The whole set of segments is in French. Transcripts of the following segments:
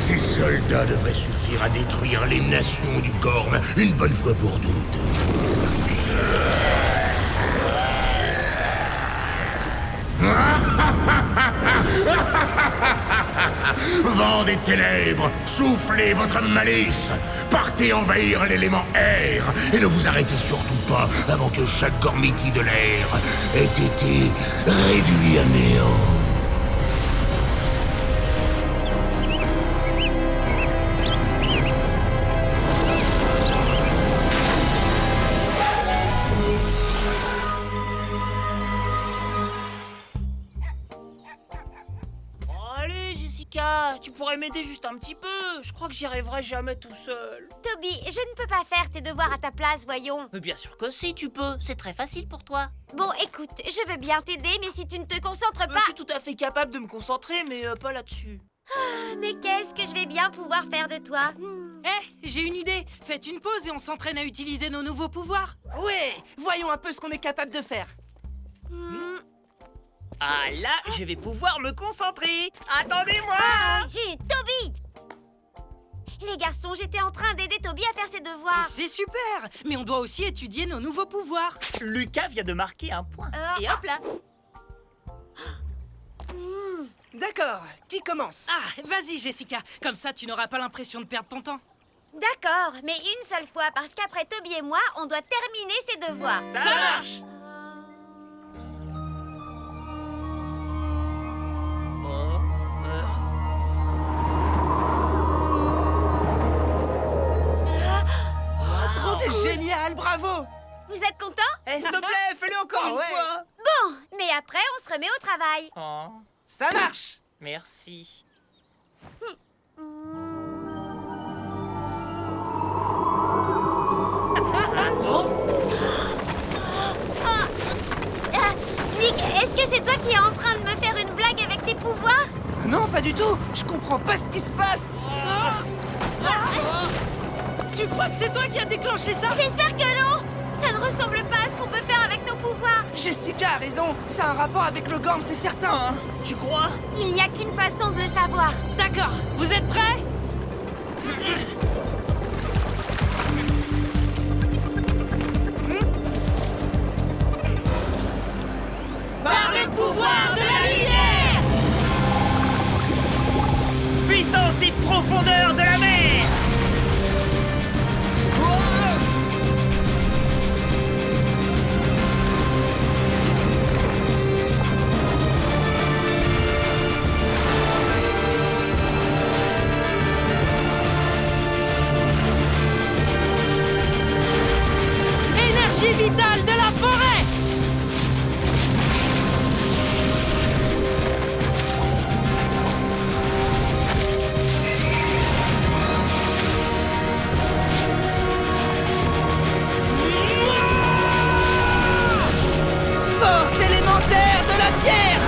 Ces soldats devraient suffire à détruire les nations du Gorm une bonne fois pour toutes. Vent des ténèbres, soufflez votre malice. Partez envahir l'élément air et ne vous arrêtez surtout pas avant que chaque Gormiti de l'air ait été réduit à néant. Tu pourrais m'aider juste un petit peu. Je crois que j'y arriverai jamais tout seul. Toby, je ne peux pas faire tes devoirs à ta place, voyons. Mais bien sûr que si, tu peux. C'est très facile pour toi. Bon, écoute, je veux bien t'aider, mais si tu ne te concentres pas... Je suis tout à fait capable de me concentrer, mais pas là-dessus. Mais qu'est-ce que je vais bien pouvoir faire de toi? J'ai une idée. Faites une pause et on s'entraîne à utiliser nos nouveaux pouvoirs. Ouais, voyons un peu ce qu'on est capable de faire. Ah là, je vais pouvoir me concentrer. Attendez-moi. Zut, Toby! Les garçons, j'étais en train d'aider Toby à faire ses devoirs. C'est super. Mais on doit aussi étudier nos nouveaux pouvoirs. Lucas vient de marquer un point. Et hop là. D'accord, qui commence? Ah, vas-y Jessica. Comme ça, tu n'auras pas l'impression de perdre ton temps. D'accord, mais une seule fois, parce qu'après Toby et moi, on doit terminer ses devoirs. Ça marche. C'est génial, bravo! Vous êtes contents? S'il te plaît, fais-le encore une fois! Bon, mais après, on se remet au travail. Oh, Ça marche! merci. Nick, est-ce que c'est toi qui es en train de me faire une blague avec tes pouvoirs? Non, pas du tout! Je comprends pas ce qui se passe! Tu crois que c'est toi qui as déclenché ça? J'espère que non! Ça ne ressemble pas à ce qu'on peut faire avec nos pouvoirs. Jessica a raison! Ça a un rapport avec le Gorm, c'est certain! Hein. Tu crois? Il n'y a qu'une façon de le savoir. D'accord, vous êtes prêts? Par le pouvoir de la lumière! Puissance des profondeurs de la mer! Énergie vitale de la forêt! Force élémentaire de la pierre!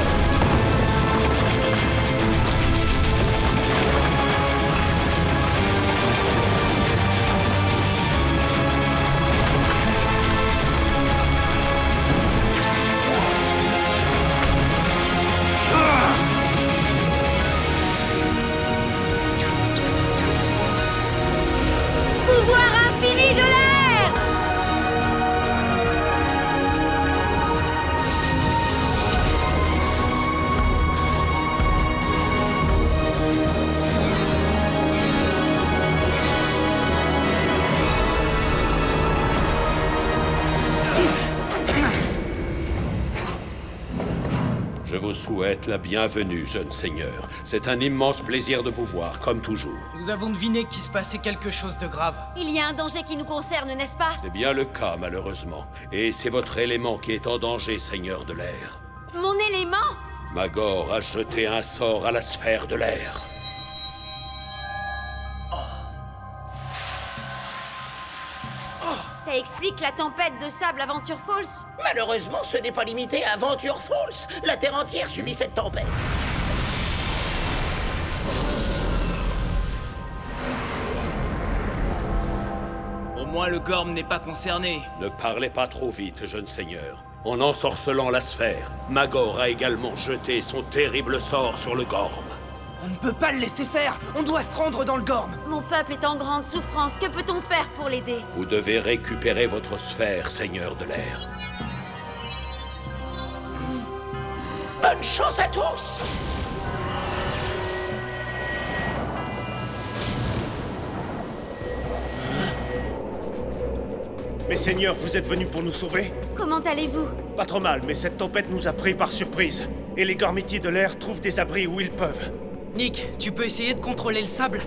Pouvoir infini de l'air! Je vous souhaite la bienvenue, jeune seigneur. C'est un immense plaisir de vous voir, comme toujours. Nous avons deviné qu'il se passait quelque chose de grave. Il y a un danger qui nous concerne, n'est-ce pas? C'est bien le cas, malheureusement. Et c'est votre élément qui est en danger, seigneur de l'air. Mon élément? Magor a jeté un sort à la sphère de l'air. Ça explique la tempête de sable à Venture Falls. Malheureusement, ce n'est pas limité à Venture Falls. La Terre entière subit cette tempête. Au moins le Gorm n'est pas concerné. Ne parlez pas trop vite, jeune seigneur. En ensorcelant la sphère, Magor a également jeté son terrible sort sur le Gorm. On ne peut pas le laisser faire. On doit se rendre dans le Gorm. Mon peuple est en grande souffrance. Que peut-on faire pour l'aider? Vous devez récupérer votre sphère, Seigneur de l'air. Bonne chance à tous! Mais Seigneur, vous êtes venus pour nous sauver? Comment allez-vous? Pas trop mal, mais cette tempête nous a pris par surprise. Et les Gormiti de l'air trouvent des abris où ils peuvent. Nick, tu peux essayer de contrôler le sable?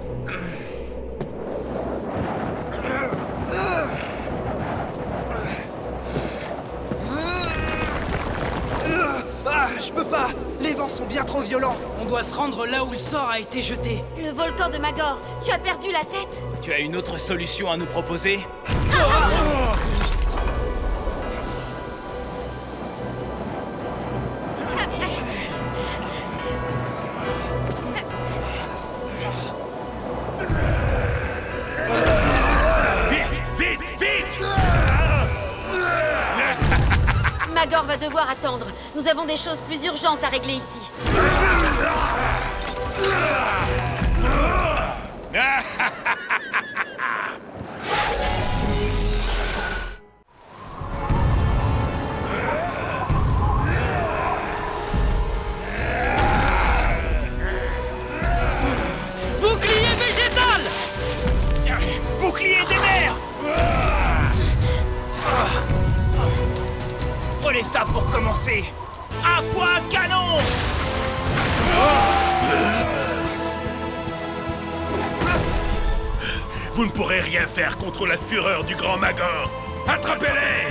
Ah, je peux pas. Les vents sont bien trop violents. On doit se rendre là où le sort a été jeté. Le volcan de Magor, tu as perdu la tête? Tu as une autre solution à nous proposer? Magor va devoir attendre. Nous avons des choses plus urgentes à régler ici. Bouclier végétal! Bouclier des mers! Prenez ça pour commencer! Aqua canon! Vous ne pourrez rien faire contre la fureur du grand Magor. Attrapez-les!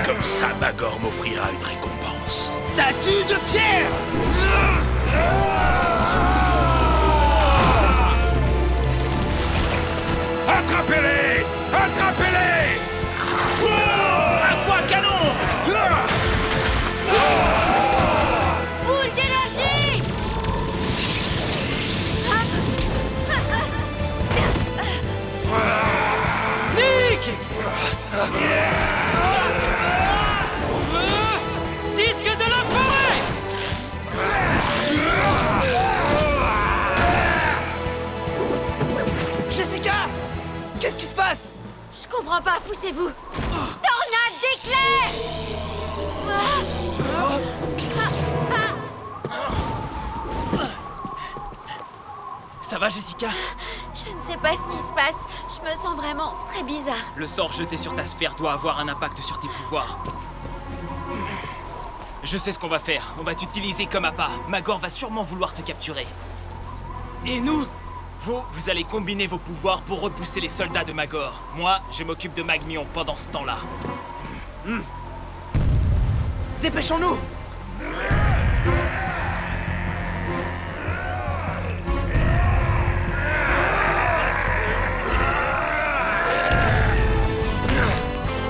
Comme ça, Magor m'offrira une récompense. Statue de pierre! Attrapez-les! Attrapez-les! Aqua canon! Boule d'énergie! Nick! Disque de la forêt! Jessica! Qu'est-ce qui se passe? Je comprends pas, poussez-vous! Tornade d'éclairs! Ça va, Jessica? Je ne sais pas ce qui se passe. Je me sens vraiment très bizarre. Le sort jeté sur ta sphère doit avoir un impact sur tes pouvoirs. Je sais ce qu'on va faire. On va t'utiliser comme appât. Magor va sûrement vouloir te capturer. Et nous? Vous allez combiner vos pouvoirs pour repousser les soldats de Magor. Moi, je m'occupe de Magmion pendant ce temps-là. Dépêchons-nous!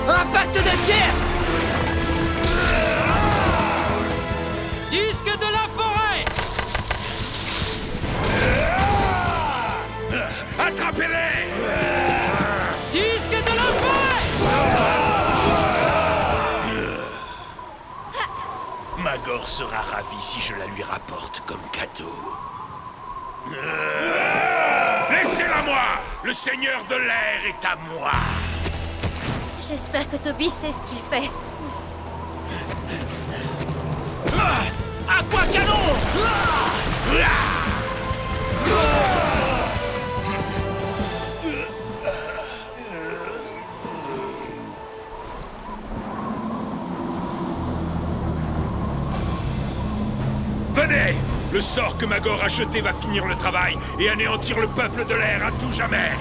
Impact de pierre! Disque de la forêt! Attrapez-les! Disque de la forêt! Magor sera ravi si je la lui rapporte comme cadeau. Laissez-la moi! Le seigneur de l'air est à moi! J'espère que Toby sait ce qu'il fait. Aqua canon! Venez! Le sort que Magor a jeté va finir le travail et anéantir le peuple de l'air à tout jamais!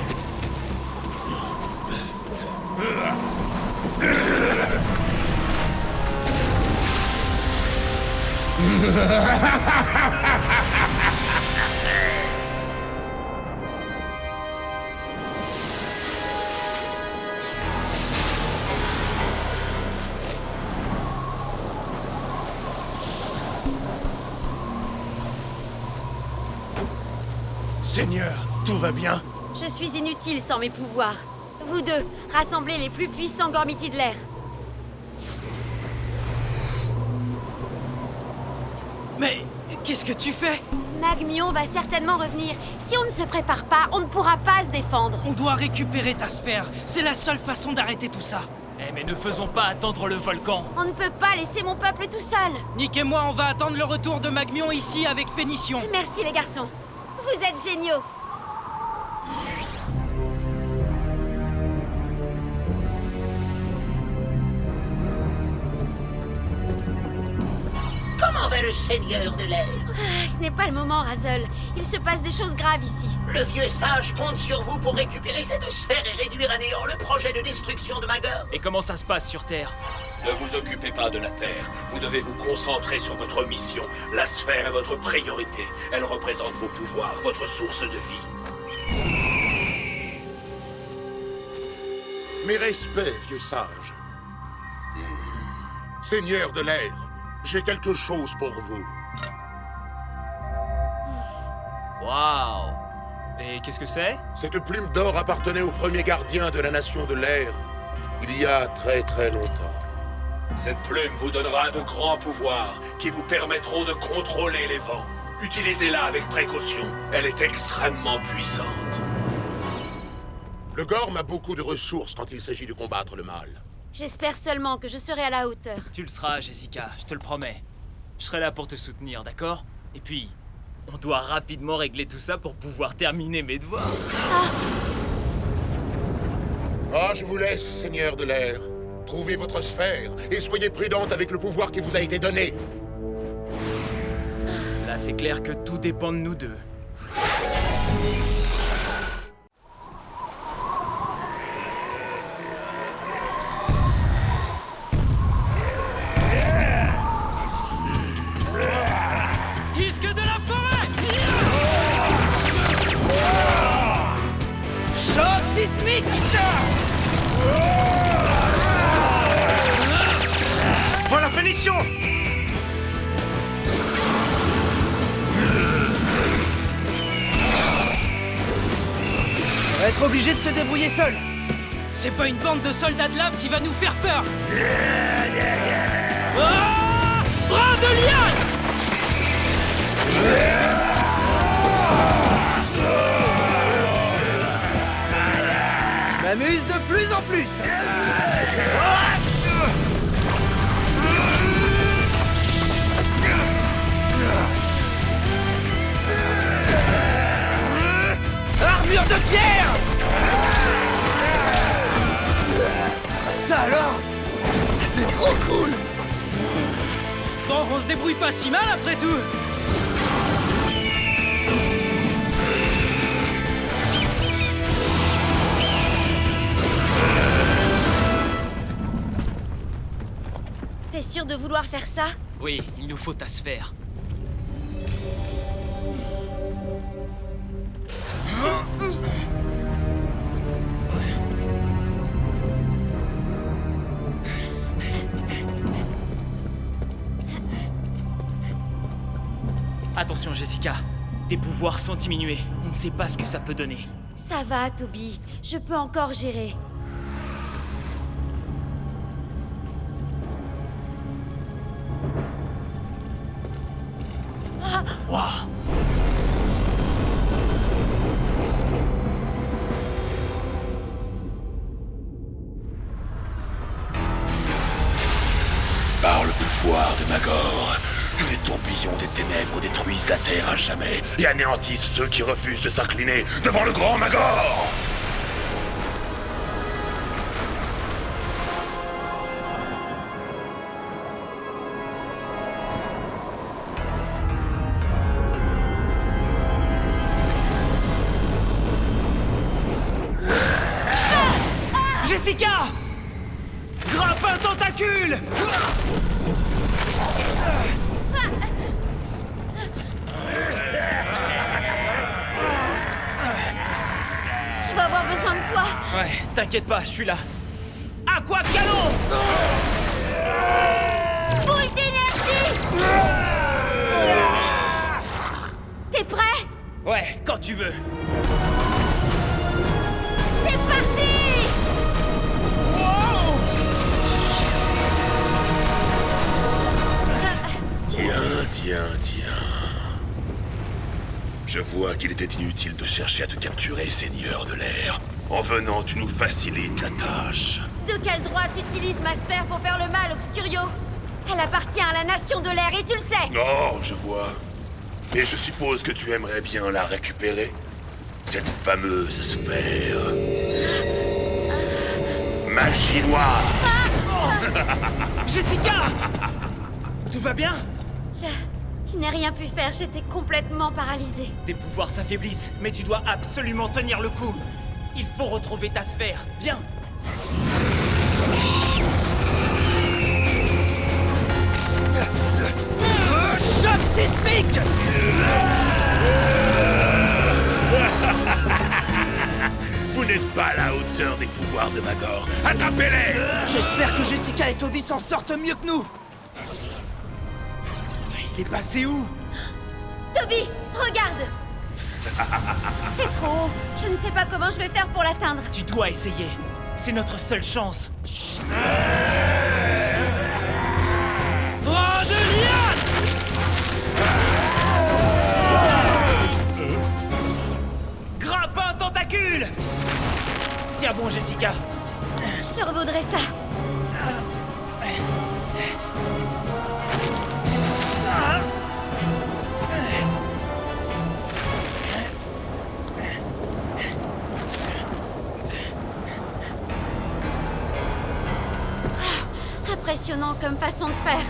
Seigneur, tout va bien? Je suis inutile sans mes pouvoirs. Vous deux, rassemblez les plus puissants Gormiti de l'air. Mais qu'est-ce que tu fais? Magmion va certainement revenir. Si on ne se prépare pas, on ne pourra pas se défendre. On doit récupérer ta sphère. C'est la seule façon d'arrêter tout ça. Eh mais ne faisons pas attendre le volcan. On ne peut pas laisser mon peuple tout seul. Nick et moi, on va attendre le retour de Magmion ici avec Phénicion. Merci les garçons. Vous êtes géniaux. Comment va le seigneur de l'air? Ah, ce n'est pas le moment, Razel. Il se passe des choses graves ici. Le vieux sage compte sur vous pour récupérer cette sphère et réduire à néant le projet de destruction de Magor. Et comment ça se passe sur Terre? Ne vous occupez pas de la Terre. Vous devez vous concentrer sur votre mission. La sphère est votre priorité. Elle représente vos pouvoirs, votre source de vie. Mes respects, vieux sage. Seigneur de l'air, j'ai quelque chose pour vous. Waouh! Et qu'est-ce que c'est? Cette plume d'or appartenait au premier gardien de la nation de l'air, il y a très très longtemps. Cette plume vous donnera de grands pouvoirs qui vous permettront de contrôler les vents. Utilisez-la avec précaution. Elle est extrêmement puissante. Le Gorm a beaucoup de ressources quand il s'agit de combattre le mal. J'espère seulement que je serai à la hauteur. Tu le seras, Jessica, je te le promets. Je serai là pour te soutenir, d'accord? Et puis, on doit rapidement régler tout ça pour pouvoir terminer mes devoirs. Ah, je vous laisse, Seigneur de l'air. Trouvez votre sphère et soyez prudente avec le pouvoir qui vous a été donné. Là, c'est clair que tout dépend de nous deux. Disque de la forêt! Choc sismique! Voilà Phénicion! On va être obligé de se débrouiller seul. C'est pas une bande de soldats de lave qui va nous faire peur! Ah! Bras de liane! Je m'amuse de plus en plus. Armure de pierre! Ça alors? C'est trop cool! Bon, on se débrouille pas si mal après tout! T'es sûr de vouloir faire ça? Oui, il nous faut ta sphère. Attention, Jessica. Tes pouvoirs sont diminués. On ne sait pas ce que ça peut donner. Ça va, Toby. Je peux encore gérer. Waouh! Par le pouvoir de Magor, les tourbillons des ténèbres détruisent la Terre à jamais et anéantissent ceux qui refusent de s'incliner devant le grand Magor! Jessica! Grappin tentacule! Je vais avoir besoin de toi. Ouais, t'inquiète pas, je suis là. Aqua Canon! Boule d'énergie! T'es prêt? Ouais, quand tu veux. C'est parti! Tiens, Tiens. Je vois qu'il était inutile de chercher à te capturer, Seigneur de l'air. En venant, tu nous facilites la tâche. De quel droit tu utilises ma sphère pour faire le mal, Obscurio? Elle appartient à la nation de l'air et tu le sais! Oh, je vois. Et je suppose que tu aimerais bien la récupérer? Cette fameuse sphère. Magie noire! Jessica! Tout va bien? Je n'ai rien pu faire, j'étais complètement paralysée. Tes pouvoirs s'affaiblissent, mais tu dois absolument tenir le coup. Il faut retrouver ta sphère. Viens! Choc sismique! Vous n'êtes pas à la hauteur des pouvoirs de Magor. Attrapez-les! J'espère que Jessica et Toby s'en sortent mieux que nous! Il est passé où? Toby, regarde! C'est trop haut. Je ne sais pas comment je vais faire pour l'atteindre. Tu dois essayer. C'est notre seule chance. Bras de liane! Grappin tentacule! Tiens bon, Jessica. Je te revaudrai ça. Impressionnant comme façon de faire.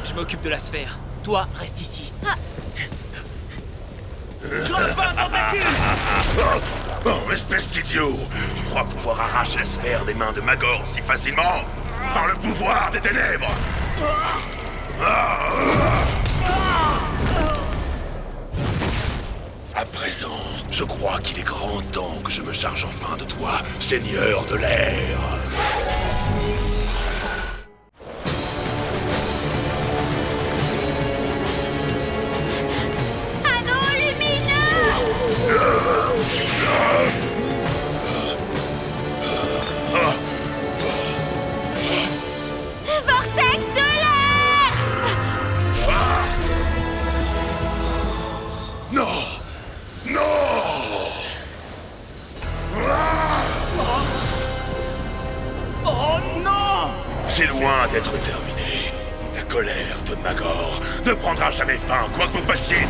Je m'occupe de la sphère. Toi, reste ici. Ah. Grappin tentacule! Oh, espèce d'idiot! Tu crois pouvoir arracher la sphère des mains de Magor si facilement? Par le pouvoir des ténèbres! À présent, je crois qu'il est grand temps que je me charge enfin de toi, Seigneur de l'air! Anneau lumineux! Vortex de l'air! Non! Non! Oh non! C'est loin d'être terminé. La colère de Magor ne prendra jamais fin, quoi que vous fassiez.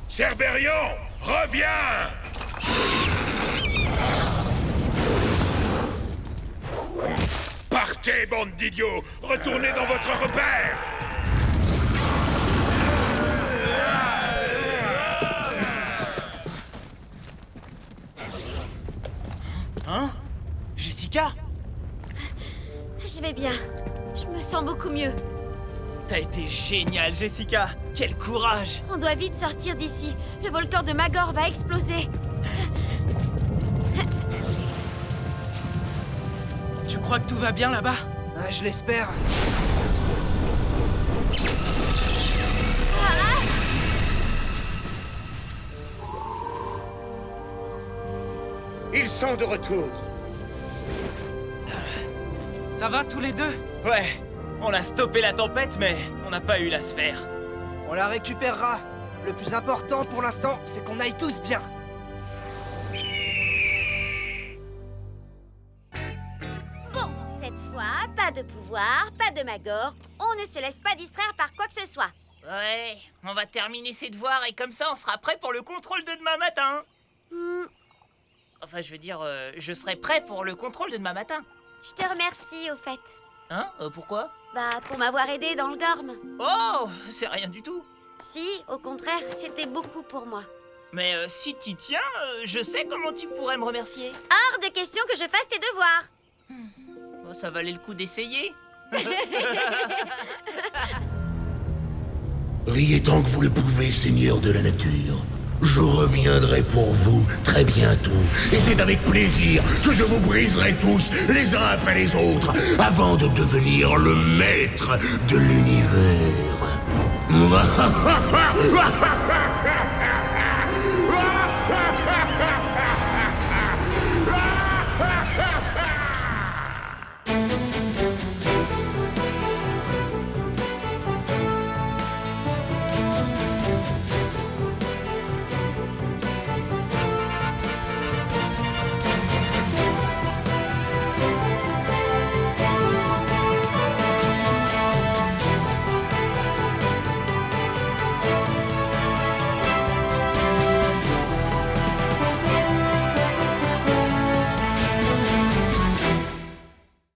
Cerbérion, reviens! Partez, bande d'idiots! Retournez dans votre repère! Hein? Jessica? Je vais bien. Je me sens beaucoup mieux. T'as été génial, Jessica! Quel courage! On doit vite sortir d'ici. Le volcan de Magor va exploser. Tu crois que tout va bien là-bas? Ah, je l'espère. Ils sont de retour. Ça va tous les deux? Ouais, on a stoppé la tempête, mais on n'a pas eu la sphère. On la récupérera. Le plus important pour l'instant, c'est qu'on aille tous bien. Bon, cette fois, pas de pouvoir, pas de Magor. On ne se laisse pas distraire par quoi que ce soit. Ouais, on va terminer ces devoirs et comme ça on sera prêt pour le contrôle de demain matin. Enfin, je veux dire, je serai prêt pour le contrôle de demain matin. Je te remercie, au fait. Hein? Pourquoi? Bah, pour m'avoir aidé dans le Gorm. Oh, c'est rien du tout. Si, au contraire, c'était beaucoup pour moi. Mais si t'y tiens, je sais comment tu pourrais me remercier. Hors de question que je fasse tes devoirs. Oh, ça valait le coup d'essayer. Riez tant que vous le pouvez, seigneur de la nature. Je reviendrai pour vous très bientôt. Et c'est avec plaisir que je vous briserai tous, les uns après les autres, avant de devenir le maître de l'univers.